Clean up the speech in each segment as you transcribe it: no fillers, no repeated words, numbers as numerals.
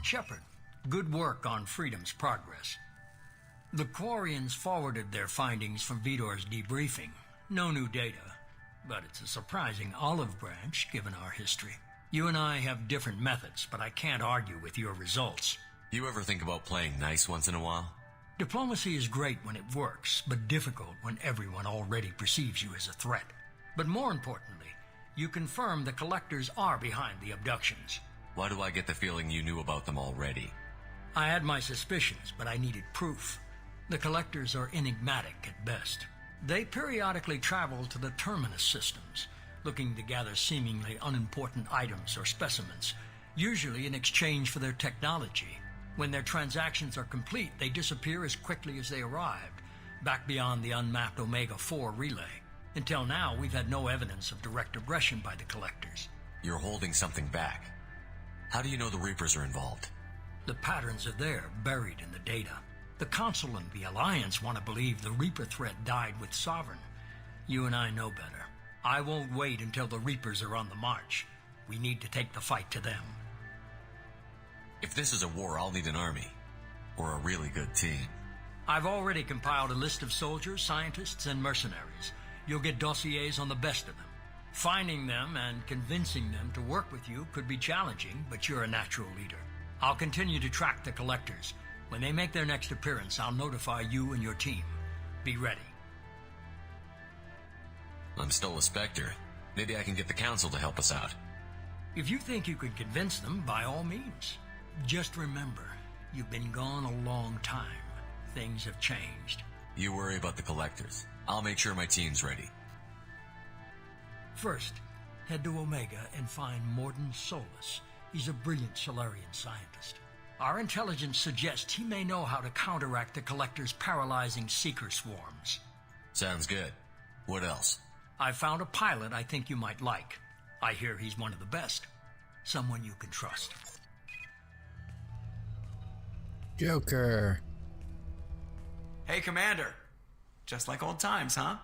Shepard, good work on Freedom's progress. The Quarians forwarded their findings from Vidor's debriefing. No new data, but it's a surprising olive branch given our history. You and I have different methods, but I can't argue with your results. You ever think about playing nice once in a while? Diplomacy is great when it works, but difficult when everyone already perceives you as a threat. But more importantly, you confirm the Collectors are behind the abductions. Why do I get the feeling you knew about them already? I had my suspicions, but I needed proof. The Collectors are enigmatic at best. They periodically travel to the Terminus systems, looking to gather seemingly unimportant items or specimens, usually in exchange for their technology. When their transactions are complete, they disappear as quickly as they arrived, back beyond the unmapped Omega-4 relay. Until now, we've had no evidence of direct aggression by the Collectors. You're holding something back. How do you know the Reapers are involved? The patterns are there, buried in the data. The Council and the Alliance want to believe the Reaper threat died with Sovereign. You and I know better. I won't wait until the Reapers are on the march. We need to take the fight to them. If this is a war, I'll need an army. Or a really good team. I've already compiled a list of soldiers, scientists, and mercenaries. You'll get dossiers on the best of them. Finding them and convincing them to work with you could be challenging, but you're a natural leader. I'll continue to track the Collectors. When they make their next appearance, I'll notify you and your team. Be ready. I'm still a Spectre. Maybe I can get the Council to help us out. If you think you can convince them, by all means. Just remember, you've been gone a long time. Things have changed. You worry about the Collectors. I'll make sure my team's ready. First, head to Omega and find Morden Solus. He's a brilliant Solarian scientist. Our intelligence suggests he may know how to counteract the Collectors' paralyzing Seeker swarms. Sounds good. What else? I found a pilot I think you might like. I hear he's one of the best. Someone you can trust. Joker. Hey, Commander. Just like old times, huh?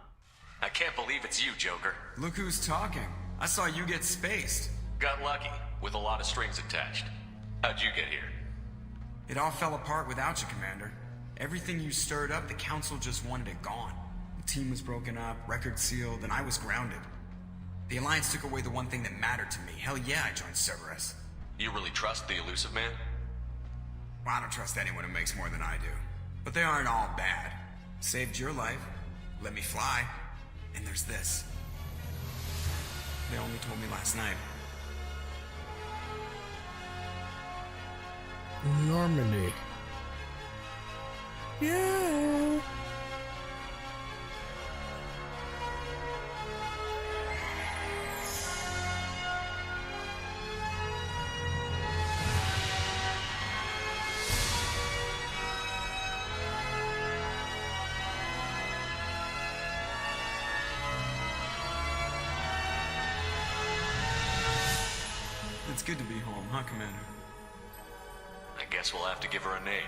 I can't believe it's you, Joker. Look who's talking. I saw you get spaced. Got lucky, with a lot of strings attached. How'd you get here? It all fell apart without you, Commander. Everything you stirred up, the Council just wanted it gone. The team was broken up, record sealed, and I was grounded. The Alliance took away the one thing that mattered to me. Hell yeah, I joined Cerberus. You really trust the Illusive Man? Well, I don't trust anyone who makes more than I do. But they aren't all bad. Saved your life, let me fly, and there's this. They only told me last night. Normandy. Yeah. It's good to be home, huh, Commander? I guess we'll have to give her a name.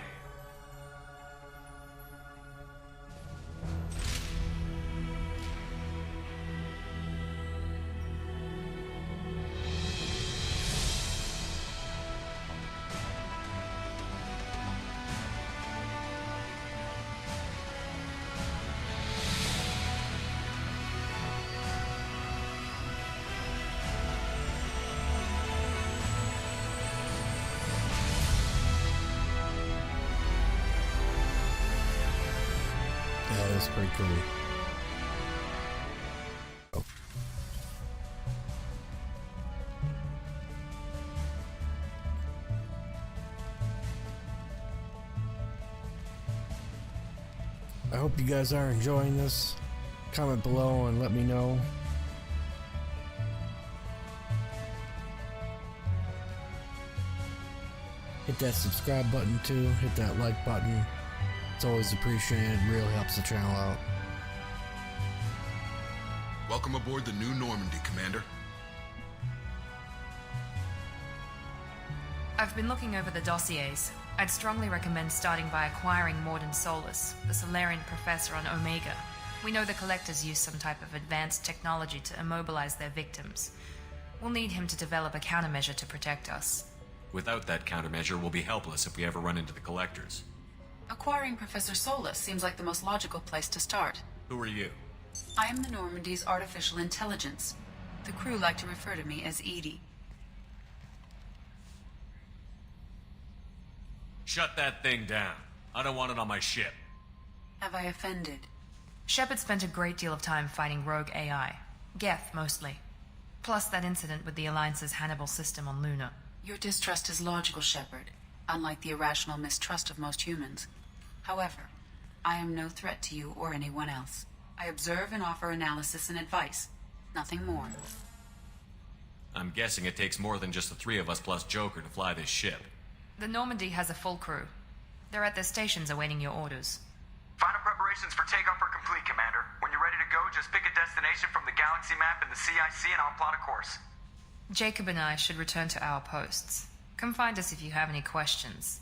That's pretty cool. Oh. I hope you guys are enjoying this. Comment below and let me know. Hit that subscribe button too. Hit that like button. It's always appreciated, really helps the channel out. Welcome aboard the new Normandy, Commander. I've been looking over the dossiers. I'd strongly recommend starting by acquiring Morden Solus, the Solarian professor on Omega. We know the Collectors use some type of advanced technology to immobilize their victims. We'll need him to develop a countermeasure to protect us. Without that countermeasure, we'll be helpless if we ever run into the Collectors. Acquiring Professor Solus seems like the most logical place to start. Who are you? I am the Normandy's artificial intelligence. The crew like to refer to me as Edie. Shut that thing down. I don't want it on my ship. Have I offended? Shepard spent a great deal of time fighting rogue AI. Geth, mostly. Plus that incident with the Alliance's Hannibal system on Luna. Your distrust is logical, Shepard, unlike the irrational mistrust of most humans. However, I am no threat to you or anyone else. I observe and offer analysis and advice. Nothing more. I'm guessing it takes more than just the three of us plus Joker to fly this ship. The Normandy has a full crew. They're at their stations awaiting your orders. Final preparations for takeoff are complete, Commander. When you're ready to go, just pick a destination from the galaxy map and the CIC and I'll plot a course. Jacob and I should return to our posts. Come find us if you have any questions.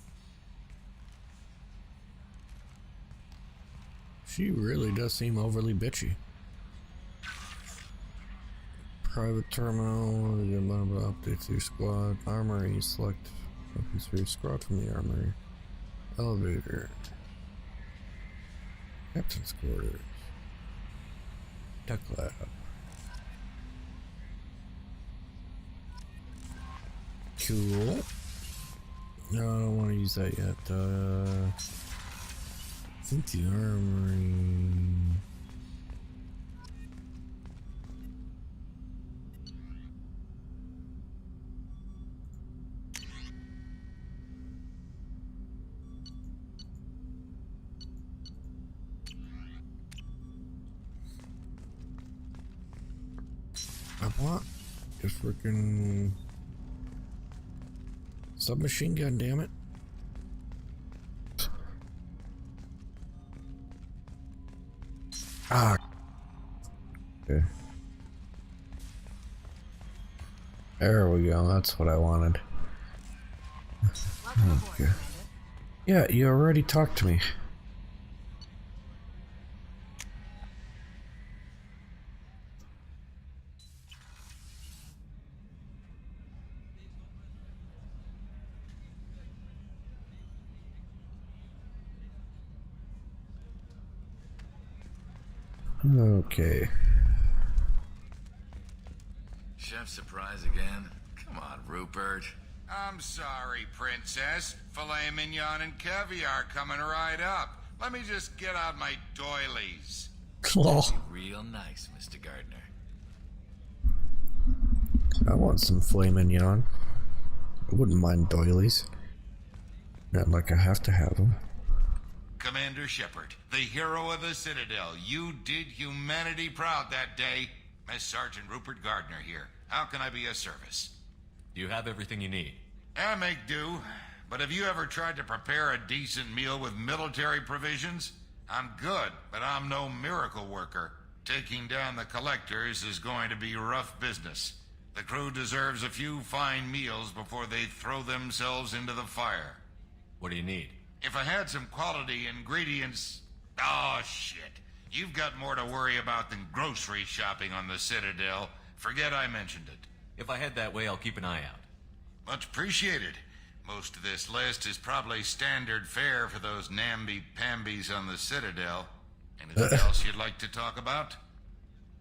She really does seem overly bitchy. Private terminal, updates to your squad. Armory, select weapons for your squad from the armory. Elevator. Captain's quarters. Tech lab. Cool. No, I don't want to use that yet. I think the armory. I want a freaking submachine gun, damn it. Ah. Okay. There we go. That's what I wanted. Okay. Yeah, you already talked to me. Okay. Chef surprise again? Come on, Rupert. I'm sorry, Princess. Filet mignon and caviar coming right up. Let me just get out my doilies. Oh. Real nice, Mr. Gardner. I want some filet mignon. I wouldn't mind doilies. Not like I have to have them. Commander Shepard, the hero of the Citadel. You did humanity proud that day. Mess Sergeant Rupert Gardner here. How can I be of service? Do you have everything you need? I make do. But have you ever tried to prepare a decent meal with military provisions? I'm good, but I'm no miracle worker. Taking down the Collectors is going to be rough business. The crew deserves a few fine meals before they throw themselves into the fire. What do you need? If I had some quality ingredients... Oh, shit. You've got more to worry about than grocery shopping on the Citadel. Forget I mentioned it. If I head that way, I'll keep an eye out. Much appreciated. Most of this list is probably standard fare for those namby-pambies on the Citadel. Anything else you'd like to talk about?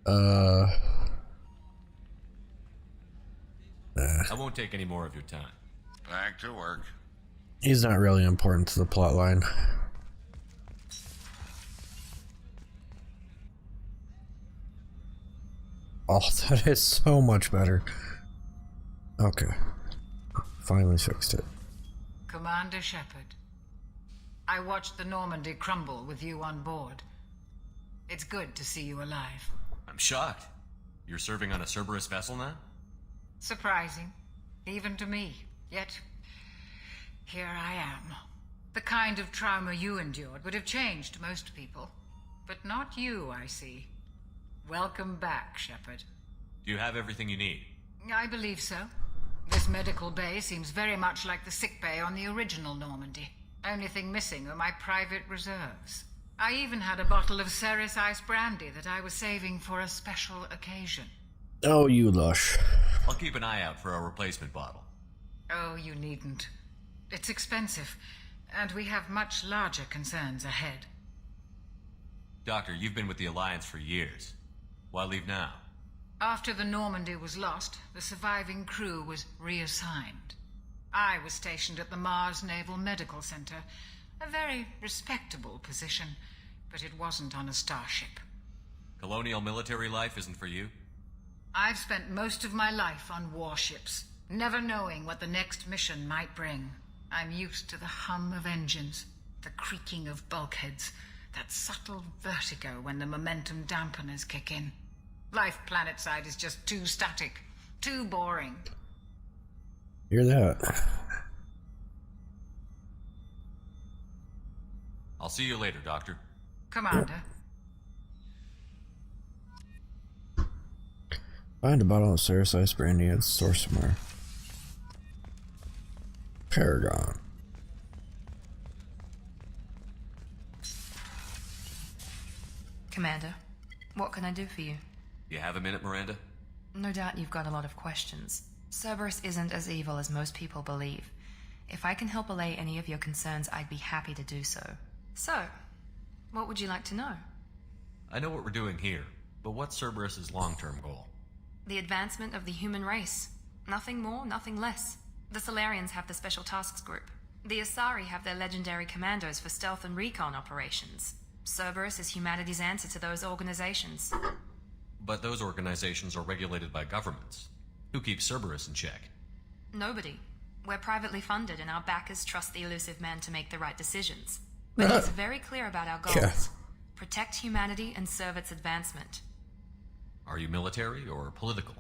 I won't take any more of your time. Back to work. He's not really important to the plot line. Oh, that is so much better. Okay. Finally fixed it. Commander Shepard, I watched the Normandy crumble with you on board. It's good to see you alive. I'm shocked. You're serving on a Cerberus vessel now? Surprising, even to me. Yet, here I am. The kind of trauma you endured would have changed most people. But not you, I see. Welcome back, Shepard. Do you have everything you need? I believe so. This medical bay seems very much like the sick bay on the original Normandy. Only thing missing are my private reserves. I even had a bottle of Cerberus ice brandy that I was saving for a special occasion. Oh, you lush. I'll keep an eye out for a replacement bottle. Oh, you needn't. It's expensive, and we have much larger concerns ahead. Doctor, you've been with the Alliance for years. Why leave now? After the Normandy was lost, the surviving crew was reassigned. I was stationed at the Mars Naval Medical Center, a very respectable position, but it wasn't on a starship. Colonial military life isn't for you? I've spent most of my life on warships, never knowing what the next mission might bring. I'm used to the hum of engines, the creaking of bulkheads, that subtle vertigo when the momentum dampeners kick in. Life planetside is just too static, too boring. Hear that? I'll see you later, Doctor. Commander. Find a bottle of Cerberus ice brandy at the store somewhere. Paragon. Commander, what can I do for you? You have a minute, Miranda? No doubt you've got a lot of questions. Cerberus isn't as evil as most people believe. If I can help allay any of your concerns, I'd be happy to do so. So, what would you like to know? I know what we're doing here, but what's Cerberus's long-term goal? The advancement of the human race. Nothing more, nothing less. The Solarians have the Special Tasks Group. The Asari have their legendary commandos for stealth and recon operations. Cerberus is humanity's answer to those organizations. But those organizations are regulated by governments. Who keeps Cerberus in check? Nobody. We're privately funded and our backers trust the Illusive Man to make the right decisions. But he's very clear about our goals. Yeah. Protect humanity and serve its advancement. Are you military or political?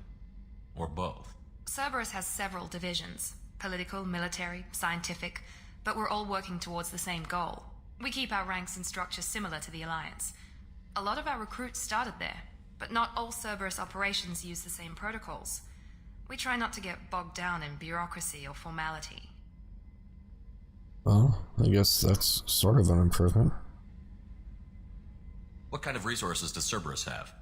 Or both? Cerberus has several divisions. Political, military, scientific, but we're all working towards the same goal. We keep our ranks and structure similar to the Alliance. A lot of our recruits started there, but not all Cerberus operations use the same protocols. We try not to get bogged down in bureaucracy or formality. Well, I guess that's sort of an improvement. What kind of resources does Cerberus have?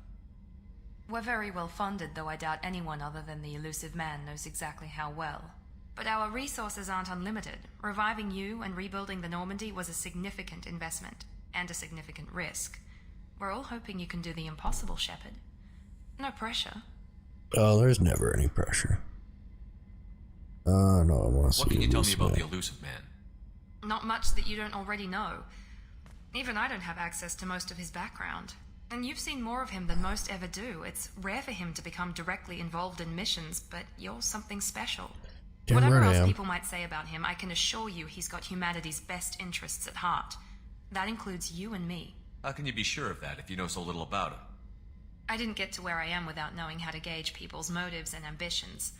We're very well funded, though I doubt anyone other than the Illusive Man knows exactly how well. But our resources aren't unlimited. Reviving you and rebuilding the Normandy was a significant investment, and a significant risk. We're all hoping you can do the impossible, Shepard. No pressure. Oh, there's never any pressure. No, I want to see. What can you tell me Illusive about Man. the Illusive Man? Not much that you don't already know. Even I don't have access to most of his background. And you've seen more of him than most ever do. It's rare for him to become directly involved in missions, but you're something special. Damn Whatever right I else am. people might say about him, I can assure you he's got humanity's best interests at heart. That includes you and me. How can you be sure of that if you know so little about him? I didn't get to where I am without knowing how to gauge people's motives and ambitions,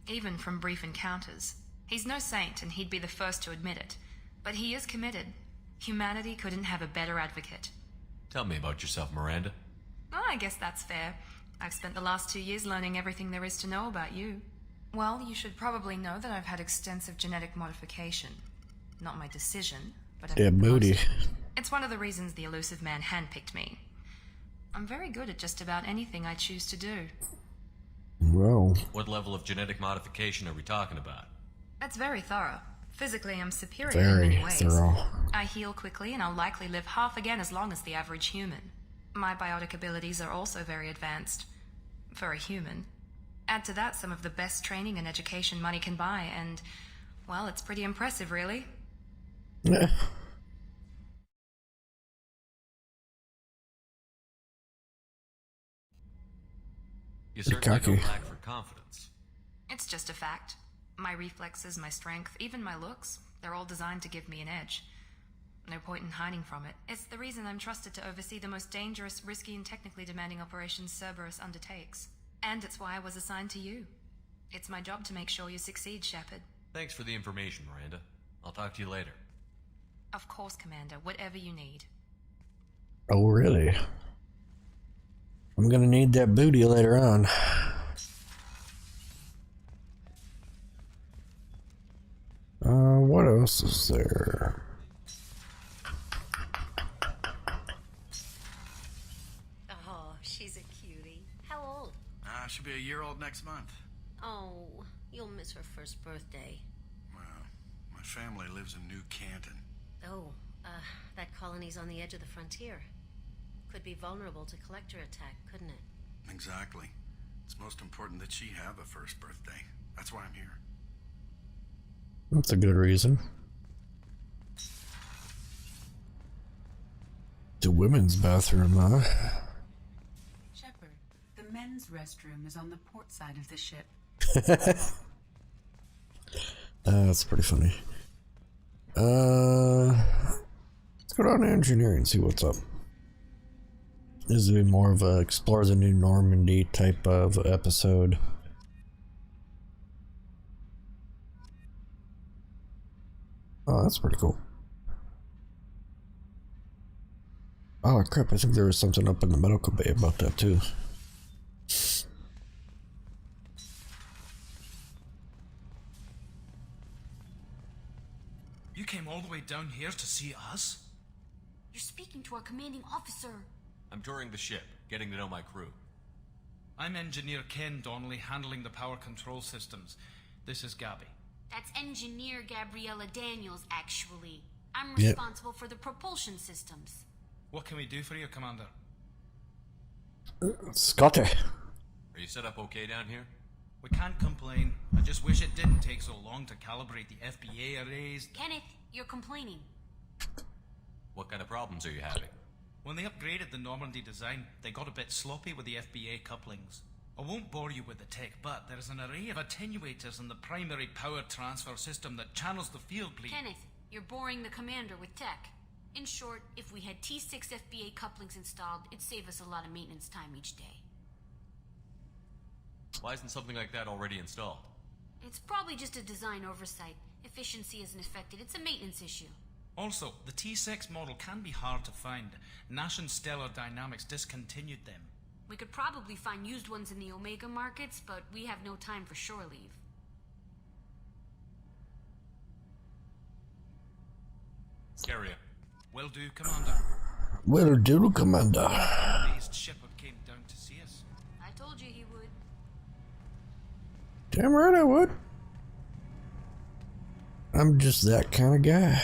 even from brief encounters. He's no saint, and he'd be the first to admit it. But he is committed. Humanity couldn't have a better advocate. Tell me about yourself, Miranda. Well, I guess that's fair. I've spent the last 2 years learning everything there is to know about you. Well, you should probably know that I've had extensive genetic modification. Not my decision, but I've Yeah, been booty. close. It's one of the reasons the Illusive Man handpicked me. I'm very good at just about anything I choose to do. Well, What level of genetic modification are we talking about? That's very thorough. Physically, I'm superior very in many ways. thorough. I heal quickly, and I'll likely live half again as long as the average human. My biotic abilities are also very advanced. For a human. Add to that some of the best training and education money can buy, and, well, it's pretty impressive, really. Yeah. You Pretty certainly don't cocky. lack for confidence. It's just a fact. My reflexes, my strength, even my looks, they're all designed to give me an edge. No point in hiding from it. It's the reason I'm trusted to oversee the most dangerous, risky, and technically demanding operations Cerberus undertakes. And it's why I was assigned to you. It's my job to make sure you succeed, Shepard. Thanks for the information, Miranda. I'll talk to you later. Of course, Commander, whatever you need. Oh, really? I'm gonna need that booty later on. What else is there? Oh, she's a cutie. How old? She'll be a year old next month. Oh, you'll miss her first birthday. Well, my family lives in New Canton. Oh, that colony's on the edge of the frontier. Could be vulnerable to collector attack, couldn't it? Exactly. It's most important that she have a first birthday. That's why I'm here. That's a good reason. The women's bathroom, huh? Shepard, the men's restroom is on the port side of the ship. That's pretty funny. Let's go down to engineering and see what's up. This is more of a explore the new Normandy type of episode. Oh, that's pretty cool. Oh crap, I think there was something up in the medical bay about that too. You came all the way down here to see us? You're speaking to our commanding officer. I'm touring the ship, getting to know my crew. I'm Engineer Ken Donnelly, handling the power control systems. This is Gabby. That's Engineer Gabriella Daniels, actually. I'm responsible for the propulsion systems. What can we do for you, Commander? Scotty. Are you set up okay down here? We can't complain. I just wish it didn't take so long to calibrate the FBA arrays. Kenneth, you're complaining. What kind of problems are you having? When they upgraded the Normandy design, they got a bit sloppy with the FBA couplings. I won't bore you with the tech, but there is an array of attenuators in the primary power transfer system that channels the field bleed. Kenneth, you're boring the commander with tech. In short, if we had T6 FBA couplings installed, it'd save us a lot of maintenance time each day. Why isn't something like that already installed? It's probably just a design oversight. Efficiency isn't affected. It's a maintenance issue. Also, the T6 model can be hard to find. Nash and Stellar Dynamics discontinued them. We could probably find used ones in the Omega markets, but we have no time for shore leave. Carrier. Will do, Commander. Will do, Commander. Amazed Shepard came down to see us. I told you he would. Damn right I would. I'm just that kind of guy.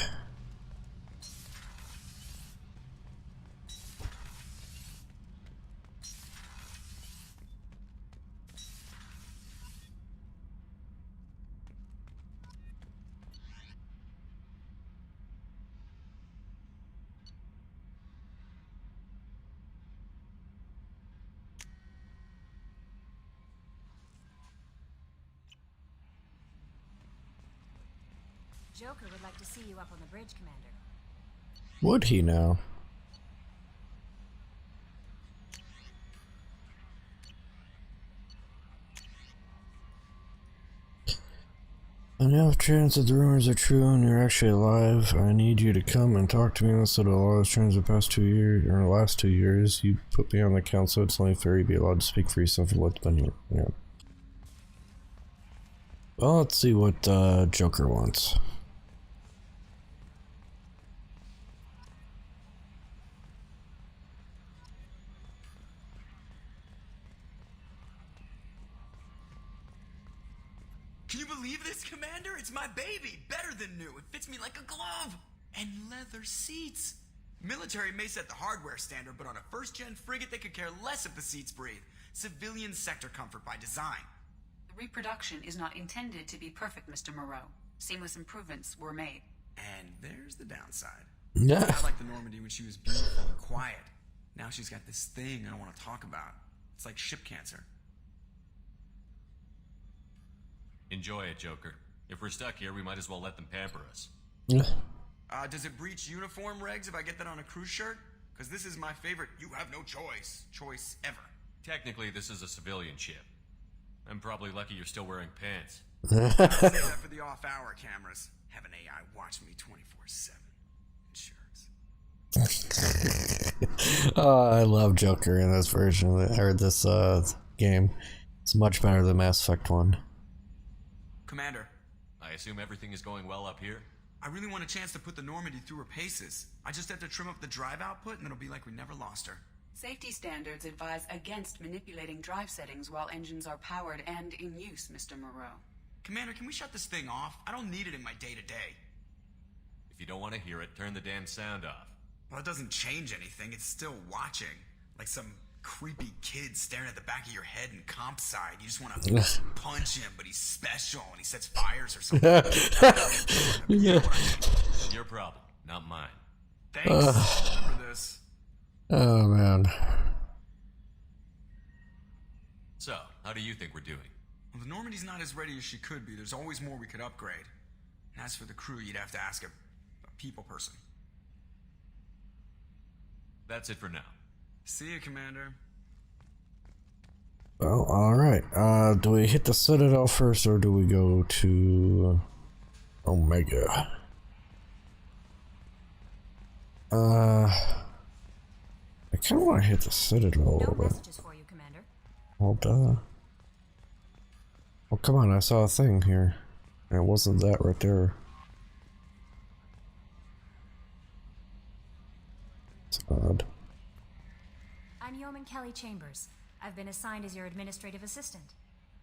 Joker would like to see you up on the bridge, Commander. Would he now? I now have chance that the rumors are true and you're actually alive. I need you to come and talk to me instead of a lot of trends the past 2 years, or the last 2 years. You put me on the council, it's only fair you be allowed to speak for yourself and let them. Yeah. Well, let's see what Joker wants. Can you believe this, Commander? It's my baby. Better than new. It fits me like a glove. And leather seats. Military may set the hardware standard, but on a first-gen frigate, they could care less if the seats breathe. Civilian sector comfort by design. The reproduction is not intended to be perfect, Mr. Moreau. Seamless improvements were made. And there's the downside. Yeah. I like the Normandy when she was beautiful and quiet. Now she's got this thing I don't want to talk about. It's like ship cancer. Enjoy it, Joker. If we're stuck here, we might as well let them pamper us. Does it breach uniform regs if I get that on a cruise shirt? Because this is my favorite you have no choice ever. Technically, this is a civilian ship. I'm probably lucky you're still wearing pants. Save that for the off-hour cameras. Have an AI watch me 24/7. Insurance. Oh, I love Joker in this version, or this game. It's much better than Mass Effect 1. Commander. I assume everything is going well up here? I really want a chance to put the Normandy through her paces. I just have to trim up the drive output and it'll be like we never lost her. Safety standards advise against manipulating drive settings while engines are powered and in use, Mr. Moreau. Commander, can we shut this thing off? I don't need it in my day-to-day. If you don't want to hear it, turn the damn sound off. Well, it doesn't change anything. It's still watching. Like some creepy kid staring at the back of your head in comp side. You just want to punch him, but he's special and he sets fires or something. Yeah. Your problem, not mine. Thanks. Remember this. Oh, man. So, how do you think we're doing? Well, the Normandy's not as ready as she could be. There's always more we could upgrade. And as for the crew, you'd have to ask a people person. That's it for now. See you, Commander. Well, alright. Do we hit the Citadel first, or do we go to Omega? I kind of want to hit the Citadel a little bit. Messages for you, Commander. Well, duh. Oh, come on, I saw a thing here. And it wasn't that right there. It's odd. I'm Yeoman Kelly Chambers. I've been assigned as your administrative assistant.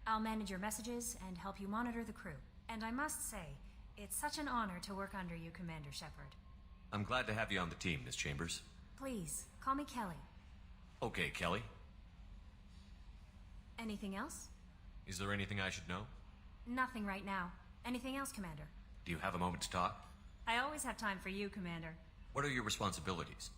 I'll manage your messages and help you monitor the crew. And I must say, it's such an honor to work under you, Commander Shepard. I'm glad to have you on the team, Miss Chambers. Please, call me Kelly. Okay, Kelly. Anything else? Is there anything I should know? Nothing right now. Anything else, Commander? Do you have a moment to talk? I always have time for you, Commander. What are your responsibilities?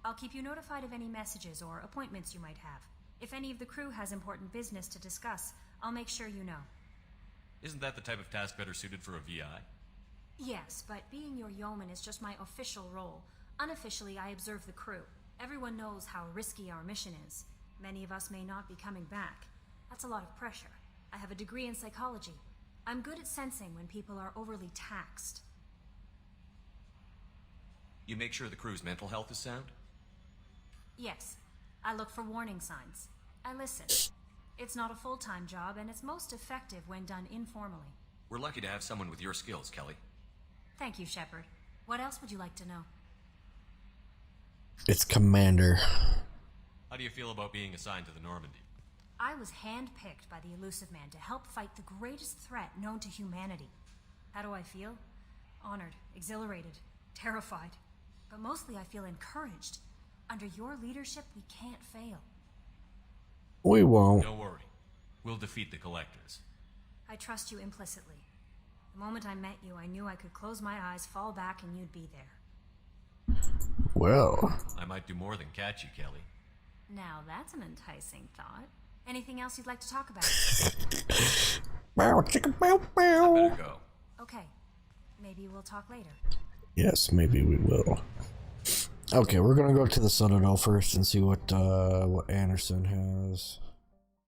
I'll keep you notified of any messages or appointments you might have. If any of the crew has important business to discuss, I'll make sure you know. Isn't that the type of task better suited for a VI? Yes, but being your yeoman is just my official role. Unofficially, I observe the crew. Everyone knows how risky our mission is. Many of us may not be coming back. That's a lot of pressure. I have a degree in psychology. I'm good at sensing when people are overly taxed. You make sure the crew's mental health is sound? Yes. I look for warning signs. I listen. It's not a full-time job, and it's most effective when done informally. We're lucky to have someone with your skills, Kelly. Thank you, Shepard. What else would you like to know? It's Commander. How do you feel about being assigned to the Normandy? I was handpicked by the Illusive Man to help fight the greatest threat known to humanity. How do I feel? Honored, exhilarated, terrified. But mostly I feel encouraged. Under your leadership, we can't fail. We won't. Don't worry. We'll defeat the Collectors. I trust you implicitly. The moment I met you, I knew I could close my eyes, fall back, and you'd be there. Well. I might do more than catch you, Kelly. Now that's an enticing thought. Anything else you'd like to talk about? Bow, chicka, bow, I bow. better go. Okay. Maybe we'll talk later. Yes, maybe we will. Okay, we're gonna go to the Citadel first and see what Anderson has.